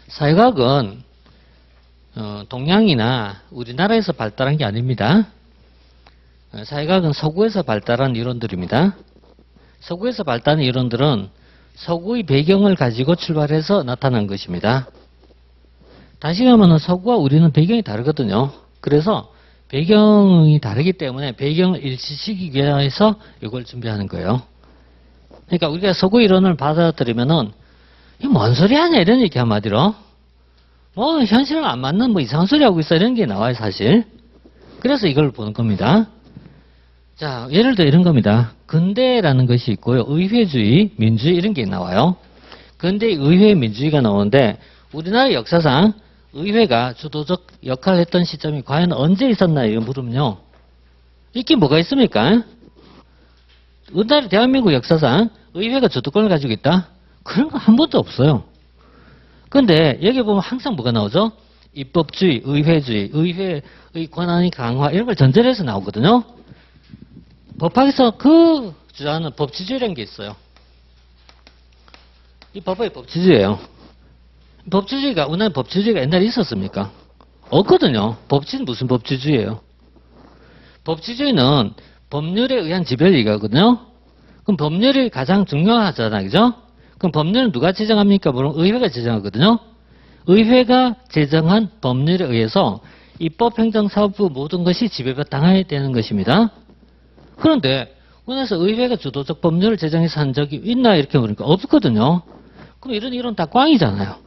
사회과학은 동양이나 우리나라에서 발달한 게 아닙니다. 사회과학은 서구에서 발달한 이론들입니다. 서구에서 발달한 이론들은 서구의 배경을 가지고 출발해서 나타난 것입니다. 다시 가면은 서구와 우리는 배경이 다르거든요. 그래서 배경이 다르기 때문에 배경을 일치시키기 위해서 이걸 준비하는 거예요. 그러니까 우리가 서구 이론을 받아들이면은 이게 뭔 소리 하냐 이런 얘기 한마디로 뭐 현실은 안 맞는 뭐 이상한 소리 하고 있어 이런 게 나와요 사실. 그래서 이걸 보는 겁니다. 자, 예를 들어 이런 겁니다. 근대라는 것이 있고요. 의회주의, 민주주의 이런 게 나와요. 근대 의회 민주주의가 나오는데 우리나라 역사상 의회가 주도적 역할을 했던 시점이 과연 언제 있었나요? 물으면요. 있긴 뭐가 있습니까? 우리나라 대한민국 역사상 의회가 주도권을 가지고 있다? 그런 거 한 번도 없어요. 근데 여기 보면 항상 뭐가 나오죠? 입법주의, 의회주의, 의회의 권한이 강화 이런 걸 전제해서 나오거든요. 법학에서 그 주장하는 법치주의라는 게 있어요. 이 법의 법치주의예요. 법치주의가 우리나라 법치주의가 옛날에 있었습니까? 없거든요. 법치는 무슨 법치주의예요? 법치주의는 법률에 의한 지배이거든요. 그럼 법률이 가장 중요하잖아요, 그죠? 그럼 법률은 누가 제정합니까? 물론 의회가 제정하거든요. 의회가 제정한 법률에 의해서 입법, 행정, 사법부 모든 것이 지배당해야 되는 것입니다. 그런데 우리나라에서 의회가 주도적 법률을 제정해서 한 적이 있나 이렇게 보니까 없거든요. 그럼 이런 이론 다 꽝이잖아요.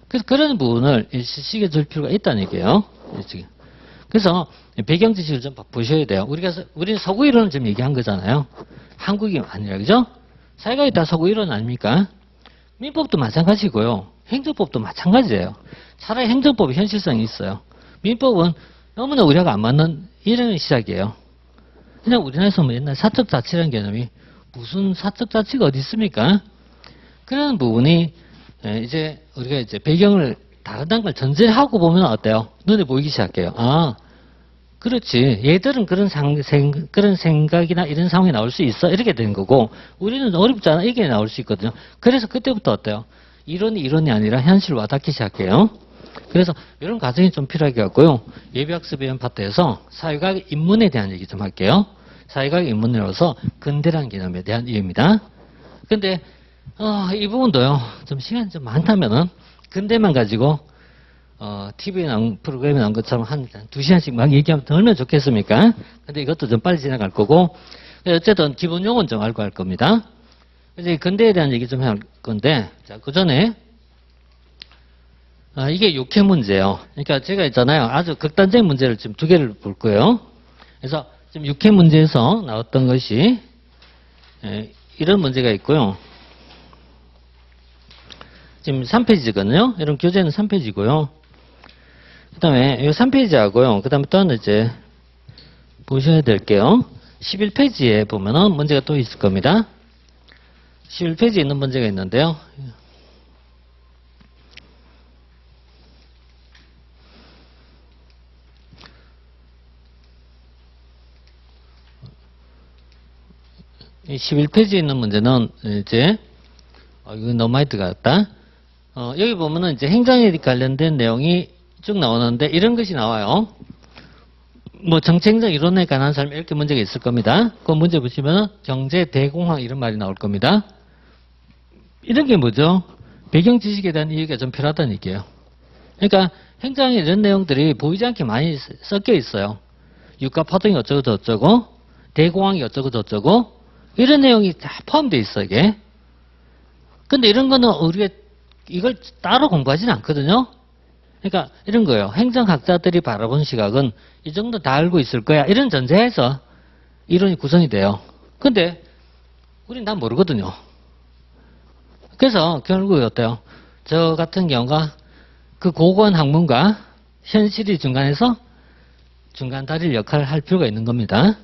그래서 그런 부분을 일시시켜 줄 필요가 있다는 얘기예요. 그래서 배경 지식을 좀 보셔야 돼요. 우리는 서구 이론을 지금 얘기한 거잖아요. 한국이 아니라, 그죠? 사회학이 다 서구 이론 아닙니까? 민법도 마찬가지고요. 행정법도 마찬가지예요. 차라리 행정법이 현실성이 있어요. 민법은 너무나 우리하고 안 맞는 이런 시작이에요. 그냥 우리나라에서 뭐 옛날 사적자치라는 개념이 무슨 사적자치가 어디 있습니까? 그런 부분이 이제 우리가 이제 배경을 다르다는 걸 전제하고 보면 어때요? 눈에 보이기 시작해요. 아, 그렇지. 얘들은 그런 생각이나 이런 상황이 나올 수 있어. 이렇게 되는 거고, 우리는 어렵잖아. 이게 나올 수 있거든요. 그래서 그때부터 어때요? 이론이 아니라 현실 와닿기 시작해요. 그래서 이런 과정이 좀 필요하게 같고요. 예비학습 이런 파트에서 사회과학 입문에 대한 얘기 좀 할게요. 사회과학 입문으로서 근대라는 개념에 대한 이해입니다. 근데 이 부분도요. 좀 시간이 좀 많다면은 근대만 가지고 TV에 나온 프로그램에 나온 것처럼 한 2시간씩 막 얘기하면 더 얼마나 좋겠습니까? 근데 이것도 좀 빨리 지나갈 거고, 어쨌든 기본 용어는 좀 알고 할 겁니다. 이제 근대에 대한 얘기 좀 할 건데, 자, 그 전에, 이게 욕해 문제예요. 그러니까 제가 있잖아요. 아주 극단적인 문제를 지금 2개를 볼 거예요. 그래서 지금 욕해 문제에서 나왔던 것이, 이런 문제가 있고요. 지금 3페이지거든요. 이런 교재는 3페이지고요. 그 다음에 이 3페이지하고요. 그 다음에 또 하나 이제 보셔야 될게요. 11페이지에 보면은 문제가 또 있을 겁니다. 11페이지에 있는 문제가 있는데요. 이 11페이지에 있는 문제는 이제 이거 너무 많이 들어갔다. 여기 보면은 이제 행정에 관련된 내용이 쭉 나오는데 이런 것이 나와요. 뭐 정책적 이론에 관한 사람 이렇게 문제가 있을 겁니다. 그 문제 보시면은 경제 대공황 이런 말이 나올 겁니다. 이런 게 뭐죠? 배경 지식에 대한 이해가 좀 필요하다는 얘기예요. 그러니까 행정에 이런 내용들이 보이지 않게 많이 섞여 있어요. 유가 파동이 어쩌고 저쩌고, 대공황이 어쩌고 저쩌고 이런 내용이 다 포함되어 있어 이게. 근데 이런 거는 우리가 이걸 따로 공부하지는 않거든요. 그러니까 이런 거예요. 행정학자들이 바라본 시각은 이 정도 다 알고 있을 거야. 이런 전제에서 이론이 구성이 돼요. 근데 우린 다 모르거든요. 그래서 결국에 어때요? 저 같은 경우가 그 고고한 학문과 현실이 중간에서 중간 다리를 역할을 할 필요가 있는 겁니다.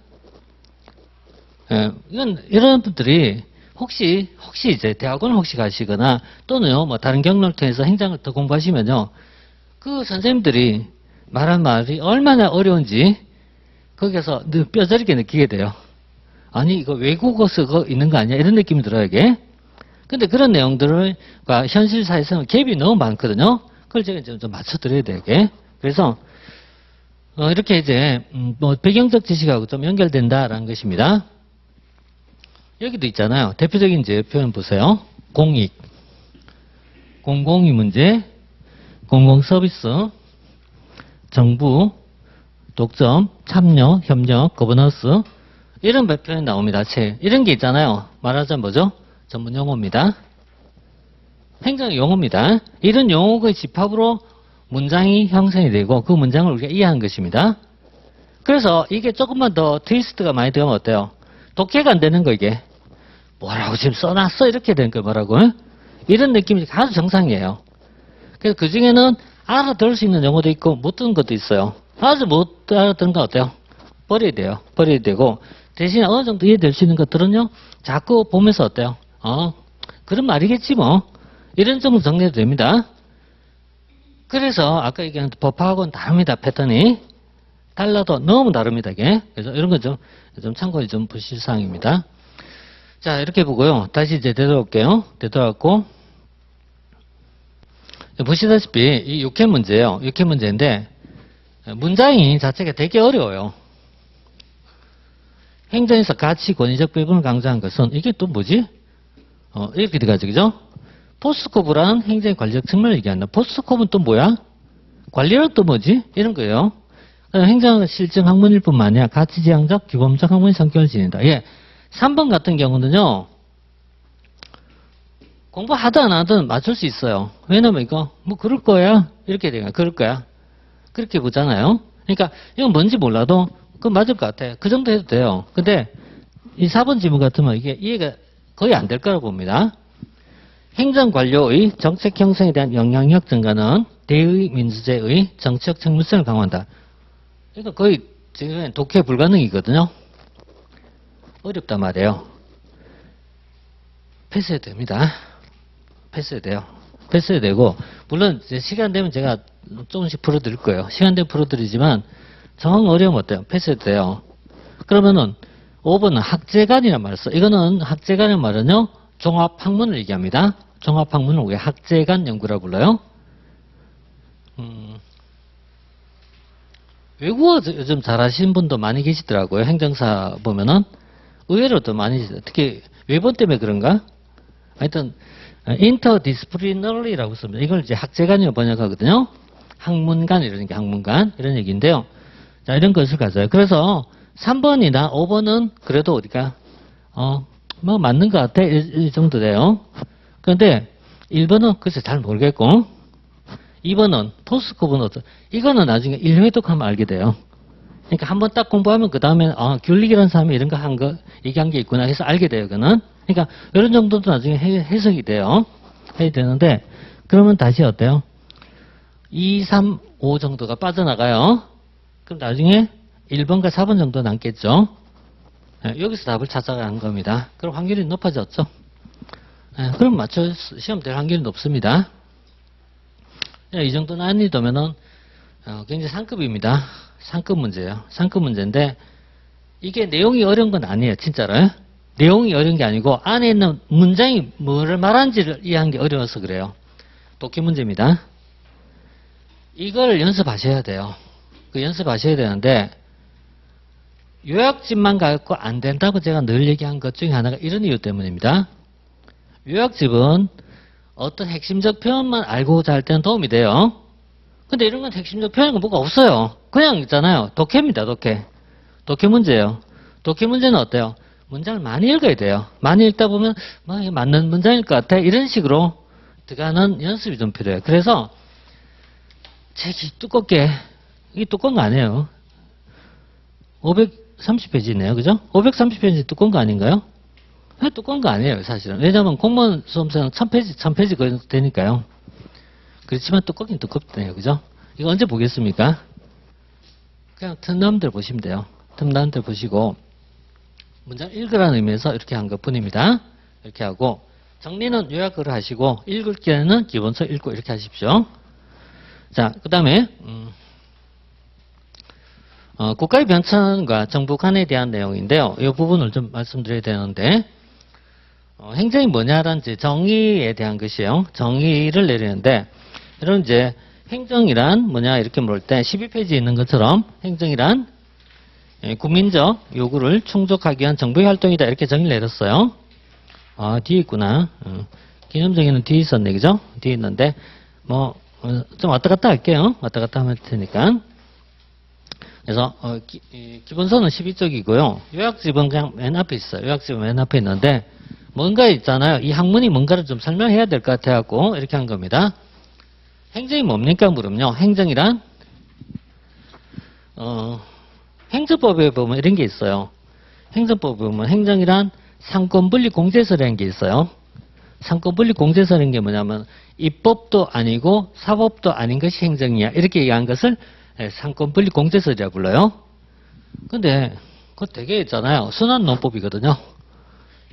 이건 이런 분들이 혹시 이제 대학원 혹시 가시거나 또는요 뭐 다른 경로를 통해서 행정을 더 공부하시면요 그 선생님들이 말한 말이 얼마나 어려운지 거기서 뼈저리게 느끼게 돼요. 아니 이거 외국어 쓰고 있는 거 아니야 이런 느낌이 들어요 이게. 근데 그런 내용들과 현실 사회에서는 갭이 너무 많거든요. 그걸 제가 좀 맞춰드려야 돼요 이게. 그래서 이렇게 이제 뭐 배경적 지식하고 좀 연결된다라는 것입니다. 여기도 있잖아요. 대표적인 이제 표현 보세요. 공익, 공공의 문제, 공공서비스, 정부, 독점, 참여, 협력, 거버넌스 이런 표현이 나옵니다. 이런 게 있잖아요. 말하자면 뭐죠? 전문 용어입니다. 행정 용어입니다. 이런 용어의 집합으로 문장이 형성이 되고 그 문장을 우리가 이해하는 것입니다. 그래서 이게 조금만 더 트위스트가 많이 들어가면 어때요? 독해가 안 되는 거 이게. 뭐라고 지금 써놨어? 이렇게 된 거 뭐라고? 이런 느낌이 아주 정상이에요. 그래서 그 중에는 알아들을 수 있는 용어도 있고 못 듣는 것도 있어요. 아주 못 알아듣는 건 어때요? 버려야 돼요. 버려야 되고 대신에 어느 정도 이해될 수 있는 것들은요. 자꾸 보면서 어때요? 그런 말이겠지 뭐. 이런 정도 정리해도 됩니다. 그래서 아까 얘기한 법학하고는 다릅니다. 패턴이. 달라도 너무 다릅니다. 이게. 그래서 이런 거 좀 참고해 좀 보실 사항입니다. 자, 이렇게 보고요. 다시 이제 되돌아올게요. 되돌아왔고. 보시다시피, 이 육회 문제예요. 육회 문제인데, 문장이 자체가 되게 어려워요. 행정에서 가치, 권위적 배분을 강조한 것은, 이게 또 뭐지? 이렇게 들어가죠. 그죠? 포스코프라는 행정의 관리적 측면을 얘기한다. 포스코프는 또 뭐야? 관리력 또 뭐지? 이런 거예요. 행정 실증 학문일 뿐만 아니라 가치 지향적, 규범적 학문의 성격을 지닌다. 예. 3번 같은 경우는요, 공부하든 안 하든 맞출 수 있어요. 왜냐면 이거 뭐 그럴 거야 이렇게 돼요. 그럴 거야 그렇게 보잖아요. 그러니까 이건 뭔지 몰라도 그거 맞을 것 같아. 그 정도 해도 돼요. 근데 이 4번 지문 같으면 이게 이해가 거의 안 될 거라고 봅니다. 행정관료의 정책 형성에 대한 영향력 증가는 대의 민주제의 정치적 책무성을 강화한다. 이거 거의 지금 독해 불가능이거든요. 어렵단 말이에요. 패스해도 됩니다. 패스해도 돼요. 패스해도 되고, 물론 이제 시간 되면 제가 조금씩 풀어드릴 거예요. 시간 되면 풀어드리지만 정황 어려우면 어때요? 패스해도 돼요. 그러면은 5번은 학제간이란 말을 써. 이거는 학제간의 말은요, 종합학문을 얘기합니다. 종합학문을 왜 학제간 연구라고 불러요? 외국어 요즘 잘하시는 분도 많이 계시더라고요. 행정사 보면은. 의외로 더 많이, 특히 외번 때문에 그런가? 하여튼, interdisciplinary라고 씁니다. 이걸 이제 학제간이라고 번역하거든요. 학문간, 이러니까 학문간, 이런 얘기인데요. 자, 이런 것을 가져요. 그래서 3번이나 5번은 그래도 우리가, 뭐, 맞는 것 같아. 이 정도 돼요. 그런데 1번은 글쎄 잘 모르겠고, 2번은 포스코브는 어떤, 이거는 나중에 1회독하면 알게 돼요. 그러니까 한번 딱 공부하면 그 다음에, 귤릭이라는 사람이 이런 거 한 거, 얘기한 게 있구나 해서 알게 돼요, 그거는. 그러니까 이런 정도도 나중에 해석이 돼요. 해야 되는데, 그러면 다시 어때요? 2, 3, 5 정도가 빠져나가요. 그럼 나중에 1번과 4번 정도 남겠죠. 네, 여기서 답을 찾아가는 겁니다. 그럼 확률이 높아졌죠. 네, 그럼 맞춰 시험 될 확률이 높습니다. 네, 이 정도 난이도면은 굉장히 상급입니다. 상급 문제예요. 상급 문제인데 이게 내용이 어려운 건 아니에요. 진짜로. 내용이 어려운 게 아니고 안에 있는 문장이 뭐를 말하는지를 이해하는 게 어려워서 그래요. 독해 문제입니다. 이걸 연습하셔야 돼요. 그 연습하셔야 되는데 요약집만 갖고 안 된다고 제가 늘 얘기한 것 중에 하나가 이런 이유 때문입니다. 요약집은 어떤 핵심적 표현만 알고자 할 때는 도움이 돼요. 근데 이런 건 핵심적 표현이 뭐가 없어요. 그냥 있잖아요. 독해입니다. 독해. 독해 문제예요. 독해 문제는 어때요? 문장을 많이 읽어야 돼요. 많이 읽다 보면 뭐 맞는 문장일 것 같아. 이런 식으로 들어가는 연습이 좀 필요해요. 그래서 책이 두껍게, 이게 두꺼운 거 아니에요. 530페이지네요. 그죠? 530페이지 두꺼운 거 아닌가요? 두꺼운 거 아니에요. 사실은. 왜냐하면 공무원 수험생은 1000페이지 거의 되니까요. 그렇지만 두껍긴 두껍네요. 그죠? 이거 언제 보겠습니까? 그냥 틈남들 보시면 돼요. 틈남들 보시고 문장 읽으라는 의미에서 이렇게 한 것 뿐입니다. 이렇게 하고 정리는 요약을 하시고 읽을 때는 기본서 읽고 이렇게 하십시오. 자, 그 다음에 국가의 변천과 정부 간에 대한 내용인데요. 이 부분을 좀 말씀드려야 되는데 행정이 뭐냐라는 이제 정의에 대한 것이에요. 정의를 내리는데 이런 이제 행정이란 뭐냐 이렇게 물을 때 12페이지에 있는 것처럼 행정이란 국민적 요구를 충족하기 위한 정부의 활동이다 이렇게 정의를 내렸어요. 뒤에 있구나. 기념정의는 뒤에 있었네, 그죠? 뒤에 있는데 뭐 좀 왔다 갔다 할게요. 왔다 갔다 하면 되니까. 그래서 기본서는 12쪽이고요. 요약집은 그냥 맨 앞에 있어요. 요약집은 맨 앞에 있는데 뭔가 있잖아요. 이 학문이 뭔가를 좀 설명해야 될 것 같아갖고 이렇게 한 겁니다. 행정이 뭡니까 물으면요. 행정이란 행정법에 보면 이런 게 있어요. 행정법에 보면 행정이란 상권분리 공제서라는 게 있어요. 상권분리 공제서라는 게 뭐냐면 입법도 아니고 사법도 아닌 것이 행정이야. 이렇게 얘기한 것을 상권분리 공제서라고 불러요. 근데 그거 되게 있잖아요. 순환논법이거든요.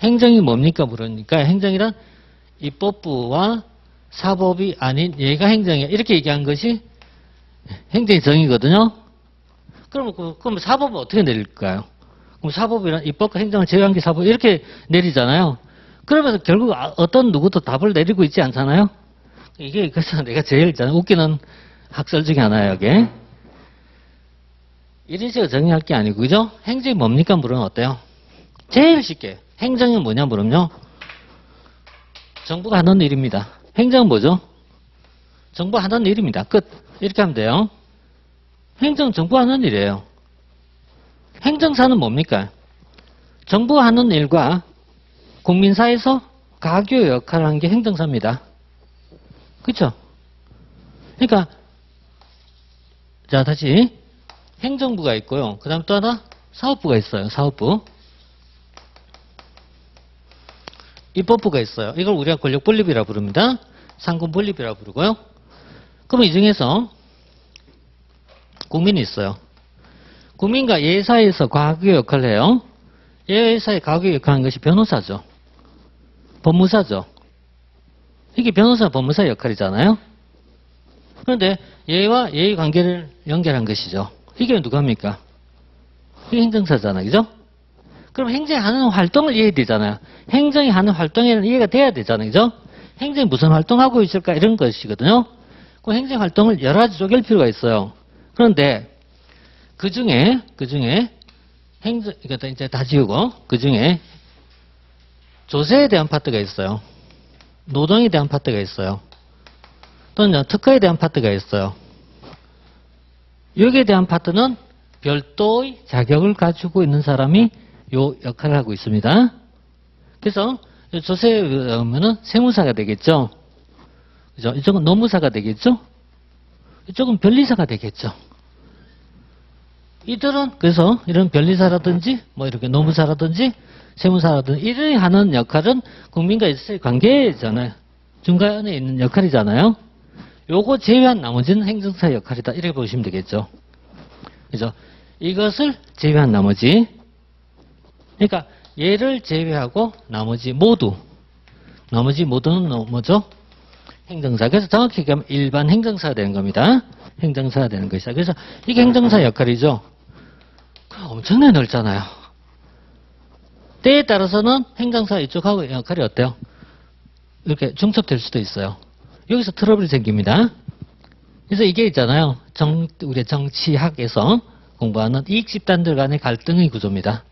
행정이 뭡니까 물으니까 행정이란 입법부와 사법이 아닌 얘가 행정이야. 이렇게 얘기한 것이 행정의 정의거든요. 그럼 사법은 어떻게 내릴까요? 그럼 사법이란 입법과 행정을 제외한 게 사법 이렇게 내리잖아요. 그러면서 결국 어떤 누구도 답을 내리고 있지 않잖아요. 이게 그래서 내가 제일 웃기는 학설 중에 하나예요. 이게. 이런 식으로 정의할 게 아니고 그죠? 행정이 뭡니까 물으면 어때요? 제일 쉽게 행정이 뭐냐 물으면요. 정부가 하는 일입니다. 행정은 뭐죠? 정부가 하는 일입니다. 끝. 이렇게 하면 돼요. 행정은 정부가 하는 일이에요. 행정사는 뭡니까? 정부가 하는 일과 국민 사이에서 가교 역할을 한 게 행정사입니다. 그쵸? 그러니까, 자, 다시. 행정부가 있고요. 그 다음에 또 하나, 사업부가 있어요. 사업부. 입법부가 있어요. 이걸 우리가 권력 분립이라고 부릅니다. 상권 분립이라고 부르고요. 그럼 이 중에서 국민이 있어요. 국민과 얘 사이에서 가교 역할을 해요. 얘 사이에 가교 역할을 하는 것이 변호사죠. 법무사죠. 이게 변호사, 법무사 역할이잖아요. 그런데 얘와 얘의 관계를 연결한 것이죠. 이게 누가 합니까? 이게 행정사잖아요. 그죠? 그럼 행정이 하는 활동을 이해해야 되잖아요. 행정이 하는 활동에는 이해가 돼야 되잖아요. 그죠? 행정이 무슨 활동하고 있을까? 이런 것이거든요. 그 행정 활동을 여러 가지 쪼갤 필요가 있어요. 그런데 그 중에 행정, 이것도 이제 다 지우고 그 중에 조세에 대한 파트가 있어요. 노동에 대한 파트가 있어요. 또는 특허에 대한 파트가 있어요. 여기에 대한 파트는 별도의 자격을 가지고 있는 사람이 요 역할을 하고 있습니다. 그래서 조세에 오면은 세무사가 되겠죠. 그죠? 이쪽은 노무사가 되겠죠. 이쪽은 변리사가 되겠죠. 이들은 그래서 이런 변리사라든지 뭐 이렇게 노무사라든지 세무사라든지 이런 하는 역할은 국민과 있을 관계잖아요. 중간에 있는 역할이잖아요. 요거 제외한 나머지는 행정사의 역할이다. 이렇게 보시면 되겠죠. 그죠? 이것을 제외한 나머지. 그러니까 얘를 제외하고 나머지 모두는 뭐죠? 행정사. 그래서 정확히 얘기하면 일반 행정사가 되는 겁니다. 행정사가 되는 것이다. 그래서 이게 행정사의 역할이죠. 엄청나게 넓잖아요. 때에 따라서는 행정사 이쪽하고 역할이 어때요? 이렇게 중첩될 수도 있어요. 여기서 트러블이 생깁니다. 그래서 이게 있잖아요. 우리 정치학에서 공부하는 이익 집단들 간의 갈등의 구조입니다.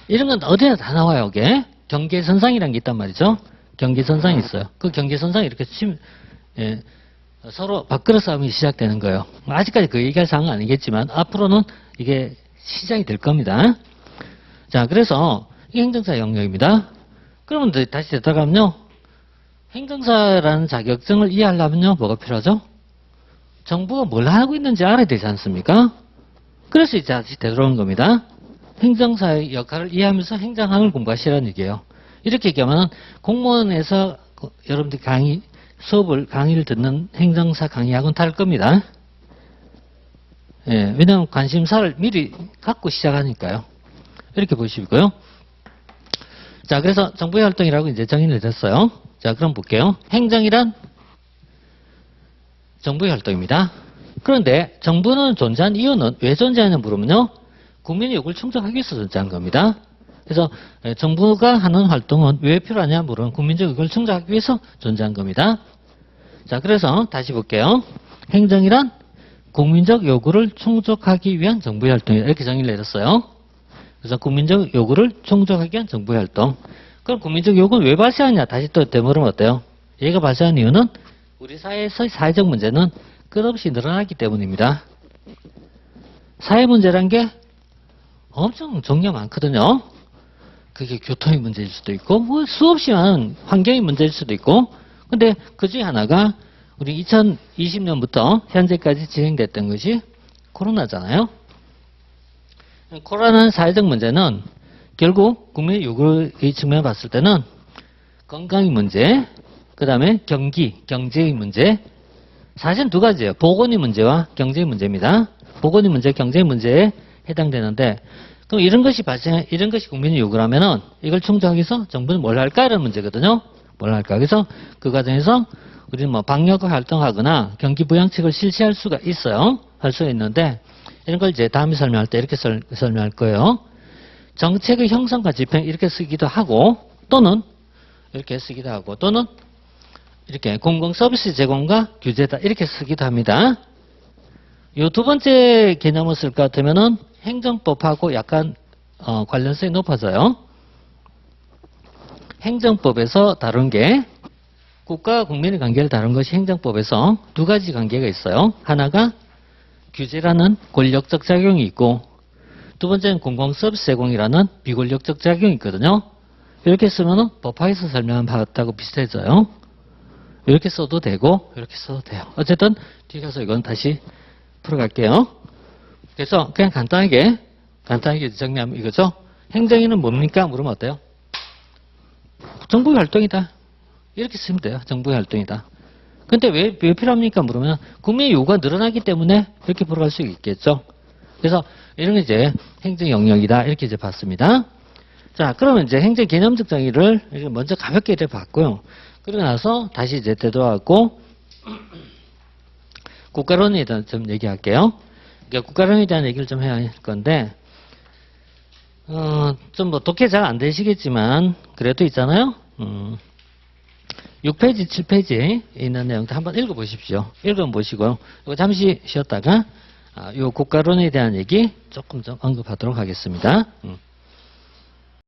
이런 건 어디나 다 나와요, 이게. 경계선상이라는 게 있단 말이죠. 경계선상이 있어요. 그 경계선상이 이렇게 서로 밥그릇 싸움이 시작되는 거예요. 아직까지 그 얘기할 상황은 아니겠지만, 앞으로는 이게 시작이 될 겁니다. 자, 그래서 이게 행정사 영역입니다. 그러면 다시 되돌아가면요. 행정사라는 자격증을 이해하려면요, 뭐가 필요하죠? 정부가 뭘 하고 있는지 알아야 되지 않습니까? 그래서 이제 다시 되돌아오는 겁니다. 행정사의 역할을 이해하면서 행정학을 공부하시라는 얘기예요. 이렇게 얘기하면 공무원에서 여러분들이 강의를 듣는 행정사 강의하고는 다를 겁니다. 예, 왜냐하면 관심사를 미리 갖고 시작하니까요. 이렇게 보시고요. 자, 그래서 정부의 활동이라고 이제 정의를 됐어요. 자, 그럼 볼게요. 행정이란 정부의 활동입니다. 그런데 정부는 존재한 이유는 왜 존재하냐 물으면요. 국민의 요구를 충족하기 위해서 존재한 겁니다. 그래서 정부가 하는 활동은 왜 필요하냐 물으면 국민적 요구를 충족하기 위해서 존재한 겁니다. 자, 그래서 다시 볼게요. 행정이란 국민적 요구를 충족하기 위한 정부의 활동이다. 이렇게 정의를 내렸어요. 그래서 국민적 요구를 충족하기 위한 정부의 활동. 그럼 국민적 요구는 왜 발생하냐? 다시 또 되물으면 어때요? 얘가 발생한 이유는 우리 사회에서의 사회적 문제는 끝없이 늘어나기 때문입니다. 사회 문제란 게 엄청 종류가 많거든요. 그게 교통의 문제일 수도 있고, 뭐 수없이 많은 환경의 문제일 수도 있고, 근데 그 중에 하나가 우리 2020년부터 현재까지 진행됐던 것이 코로나잖아요. 코로나는 사회적 문제는 결국 국민의 요구의 측면을 봤을 때는 건강의 문제, 그 다음에 경제의 문제, 사실은 두 가지예요. 보건의 문제와 경제의 문제입니다. 보건의 문제, 경제의 문제에 해당되는데, 그럼 이런 것이 국민의 요구라면은 이걸 충족하기 위해서 정부는 뭘 할까? 이런 문제거든요. 뭘 할까? 그래서 그 과정에서 우리는 뭐 방역 활동하거나 경기 부양책을 실시할 수가 있어요. 할 수가 있는데, 이런 걸 이제 다음에 설명할 때 이렇게 설명할 거예요. 정책의 형성과 집행 이렇게 쓰기도 하고, 또는 이렇게 쓰기도 하고, 또는 이렇게 공공 서비스 제공과 규제다 이렇게 쓰기도 합니다. 이 두 번째 개념을 쓸 것 같으면은 행정법하고 약간 관련성이 높아져요. 행정법에서 다룬 게 국가와 국민의 관계를 다룬 것이 행정법에서 두 가지 관계가 있어요. 하나가 규제라는 권력적 작용이 있고, 두 번째는 공공 서비스 제공이라는 비권력적 작용이 있거든요. 이렇게 쓰면은 법화에서 설명한 바하고 비슷해져요. 이렇게 써도 되고 이렇게 써도 돼요. 어쨌든 뒤에 가서 이건 다시 풀어갈게요. 그래서 그냥 간단하게 정리하면 이거죠. 행정위는 뭡니까? 물으면 어때요? 정부의 활동이다. 이렇게 쓰면 돼요. 정부의 활동이다. 근데 왜 필요합니까? 물으면 국민의 요구가 늘어나기 때문에 이렇게 풀어갈 수 있겠죠. 그래서 이런 게 이제 행정 영역이다. 이렇게 이제 봤습니다. 자, 그러면 이제 행정 개념적 정의를 먼저 가볍게 이렇게 봤고요. 그러고 나서 다시 이제 되돌아가고 국가론에 대한 좀 얘기할게요. 그러니까 국가론에 대한 얘기를 좀 해야 할 건데, 좀 뭐 독해 잘 안 되시겠지만, 그래도 있잖아요. 6페이지, 7페이지에 있는 내용들 한번 읽어보십시오. 읽어보시고요. 이거 잠시 쉬었다가, 요 국가론에 대한 얘기 조금 좀 언급하도록 하겠습니다.